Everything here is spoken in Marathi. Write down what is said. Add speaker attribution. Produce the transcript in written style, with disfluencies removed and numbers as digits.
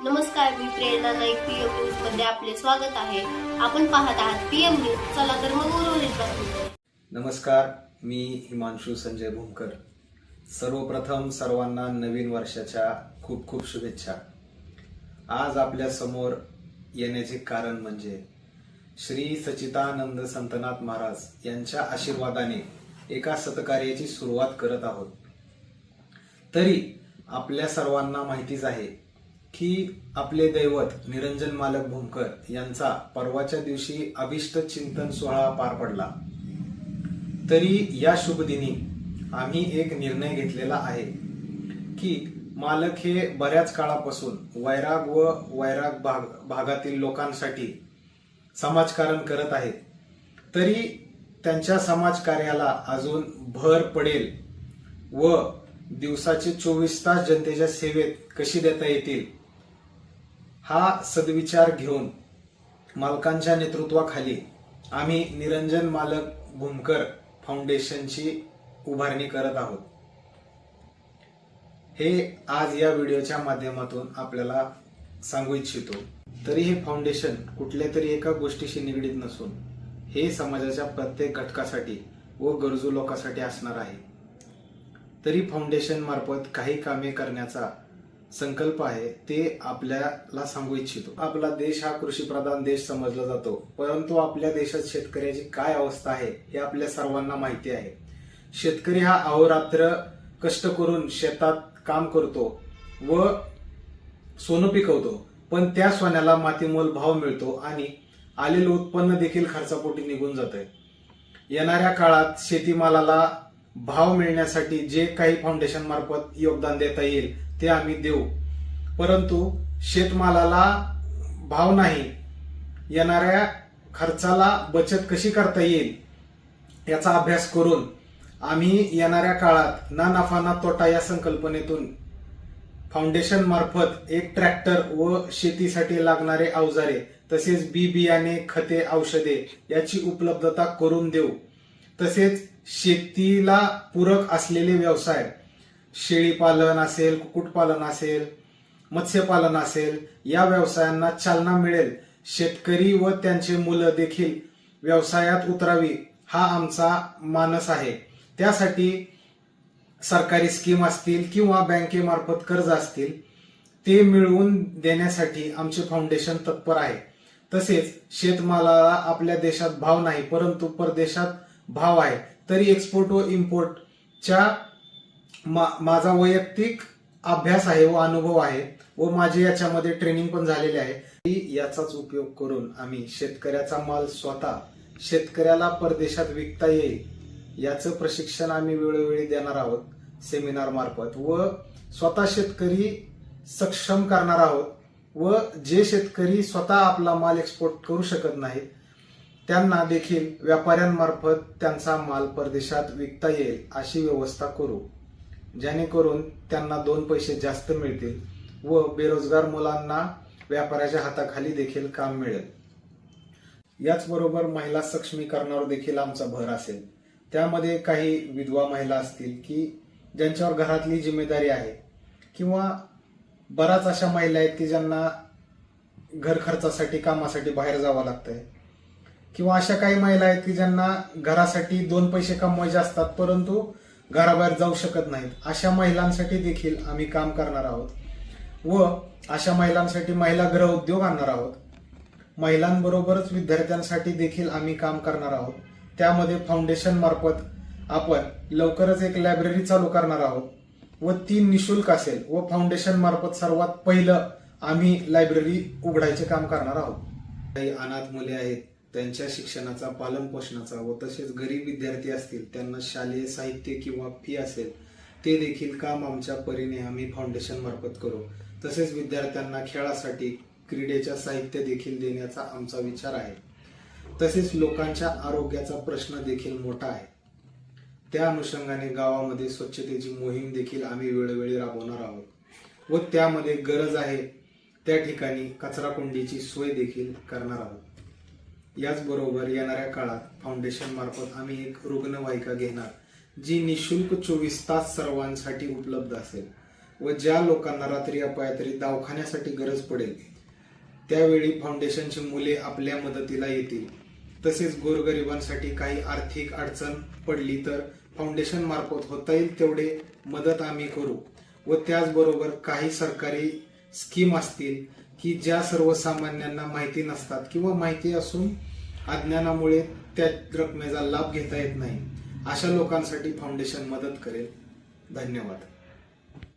Speaker 1: नमस्कार, मी प्रेरणा नाईक पीएम न्यूज मध्ये आपले स्वागत आहे. आपण पाहत आहात पीएम न्यूज. चला तर मग उर्वरित बातमी.
Speaker 2: नमस्कार, मी हिमांशु संजय भूमकर. सर्वप्रथम सर्वांना नवीन वर्षाच्या खूप खूप शुभेच्छा. आज आपल्या समोर येण्याचे कारण म्हणजे श्री सच्चिदानंद संतनाथ महाराज यांच्या आशीर्वादाने एका सत्कार्याची सुरुवात करत आहोत. तरी आपल्या सर्वांना माहितीच आहे की आपले दैवत निरंजन मालक भूमकर यांचा परवाच्या दिवशी अभिष्ट चिंतन सोहळा पार पडला. तरी या शुभ दिनी आम्ही एक निर्णय घेतलेला आहे की मालक हे बऱ्याच काळापासून वैराग भागातील लोकांसाठी समाजकारण करत आहेत. तरी त्यांच्या समाजकार्याला अजून भर पडेल व दिवसाचे 24 तास जनतेच्या सेवेत कशी देता येतील हा सद्विचार घेऊन मालकांच्या नेतृत्वाखाली आम्ही निरंजन मालक भूमकर फाउंडेशनची उभारणी करत आहोत. हे आज या व्हिडिओच्या माध्यमातून आपल्याला सांगू इच्छितो. तरी हे फाउंडेशन कुठल्या तरी एका गोष्टीशी निगडीत नसून हे समाजाच्या प्रत्येक घटकासाठी व गरजू लोकांसाठी असणार आहे. तरी फाउंडेशन मार्फत काही कामे करण्याचा संकल्प आहे ते आपल्याला सांगू इच्छितो. आपला देश हा कृषीप्रधान देश समजला जातो, परंतु आपल्या देशात शेतकऱ्याची काय अवस्था आहे हे आपल्या सर्वांना माहिती आहे. शेतकरी हा अहोरात्र कष्ट करून शेतात काम करतो व सोनं पिकवतो, पण त्या सोन्याला मातीमोल भाव मिळतो आणि आलेलं उत्पन्न देखील खर्चापोटी निघून जातंय. येणाऱ्या काळात शेतीमालाला भाव मिळण्यासाठी जे काही फाउंडेशन मार्फत योगदान देता येईल ते आम्ही देऊ, परंतु शेतमालाला भाव नाही, येणाऱ्या खर्चाला बचत कशी करता येईल याचा अभ्यास करून आम्ही येणाऱ्या काळात ना नफा ना तोटा या संकल्पनेतून फाउंडेशन मार्फत एक ट्रॅक्टर व शेतीसाठी लागणारे अवजारे तसेच बी बियाणे खते औषधे याची उपलब्धता करून देऊ. तसेच शेतीला पूरक असलेले व्यवसाय शेळीपालन असेल, कुक्कुटपालन असेल, मत्स्यपालन असेल या व्यवसायांना चालना मिळेल. शेतकरी व त्यांचे मुलं देखील व्यवसायात उतरावी हा आमचा मानस आहे. त्यासाठी सरकारी स्कीम असतील किंवा बँकेमार्फत कर्ज असतील ते मिळवून देण्यासाठी आमचे फाउंडेशन तत्पर आहे. तसेच शेतमालाला आपल्या देशात भाव नाही परंतु परदेशात भाव आहे. तरी एक्सपोर्ट व इम्पोर्टच्या माझा वैयक्तिक अभ्यास आहे व अनुभव आहे व माझे याच्यामध्ये ट्रेनिंग पण झालेले आहे. याचाच उपयोग करून आम्ही शेतकऱ्याचा माल स्वतः शेतकऱ्याला परदेशात विकता येईल याचं प्रशिक्षण आम्ही वेळोवेळी देणार आहोत सेमिनार मार्फत व स्वतः शेतकरी सक्षम करणार आहोत व जे शेतकरी स्वतः आपला माल एक्सपोर्ट करू शकत नाहीत त्यांना देखील व्यापाऱ्यांमार्फत त्यांचा माल परदेशात विकता येईल अशी व्यवस्था करू, जेणेकरून त्यांना 2 पैसे जास्त मिळतील व बेरोजगार मुलांना व्यापाऱ्याच्या हाताखाली देखील काम मिळेल. याचबरोबर महिला सक्षमीकरणावर देखील आमचा भर असेल. त्यामध्ये काही विधवा महिला असतील की ज्यांच्यावर घरातली जिम्मेदारी आहे किंवा बऱ्याच अशा महिला आहेत की ज्यांना घर खर्चासाठी कामासाठी बाहेर जावं लागतंय किंवा अशा काही महिला आहेत की ज्यांना घरासाठी 2 पैसे कमवायचे असतात परंतु घराबाहेर जाऊ शकत नाहीत. अशा महिलांसाठी देखील आम्ही काम करणार आहोत व अशा महिलांसाठी महिला गृह उद्योग आणणार आहोत. महिलांबरोबरच विद्यार्थ्यांसाठी देखील आम्ही काम करणार आहोत. त्यामध्ये फाउंडेशन मार्फत आपण लवकरच एक लायब्ररी चालू करणार आहोत व ती निशुल्क असेल व फाउंडेशन मार्फत सर्वात पहिलं आम्ही लायब्ररी उघडायचे काम करणार आहोत. काही अनाथ मुले आहेत त्यांच्या शिक्षणाचा पालन पोषणाचा व तसेच गरीब विद्यार्थी असतील त्यांना शालेय साहित्य किंवा फी असेल ते देखील काम आमच्या परीने आम्ही फाउंडेशन मार्फत करू. तसेच विद्यार्थ्यांना खेळासाठी क्रीडेच्या साहित्य देखील देण्याचा आमचा विचार आहे. तसेच लोकांच्या आरोग्याचा प्रश्न देखील मोठा आहे. त्या अनुषंगाने गावामध्ये स्वच्छतेची मोहीम देखील आम्ही वेळोवेळी राबवणार आहोत व त्यामध्ये गरज आहे त्या ठिकाणी कचरा कुंडीची सोय देखील करणार आहोत. याचबरोबर येणाऱ्या काळात फाउंडेशन मार्फत आम्ही एक रुग्णवाहिका घेणार जी निशुल्क 24 तास सर्वांसाठी उपलब्ध असेल. व ज्या लोकांना रात्री अपरात्री दवाखान्यासाठी गरज पडेल त्यावेळी फाउंडेशनची मुले आपल्या मदतीला येतील. तसेच गोरगरिबांसाठी काही आर्थिक अडचण पडली तर फाउंडेशन मार्फत होता येईल तेवढे मदत आम्ही करू. व त्याचबरोबर काही सरकारी स्कीम असतील की ज्या सर्वसामान्यांना माहिती नसतात किंवा माहिती असून अज्ञानामुळे त्या रकमेचा लाभ घेता येत नाही, अशा लोकांसाठी फाउंडेशन मदत करेल. धन्यवाद.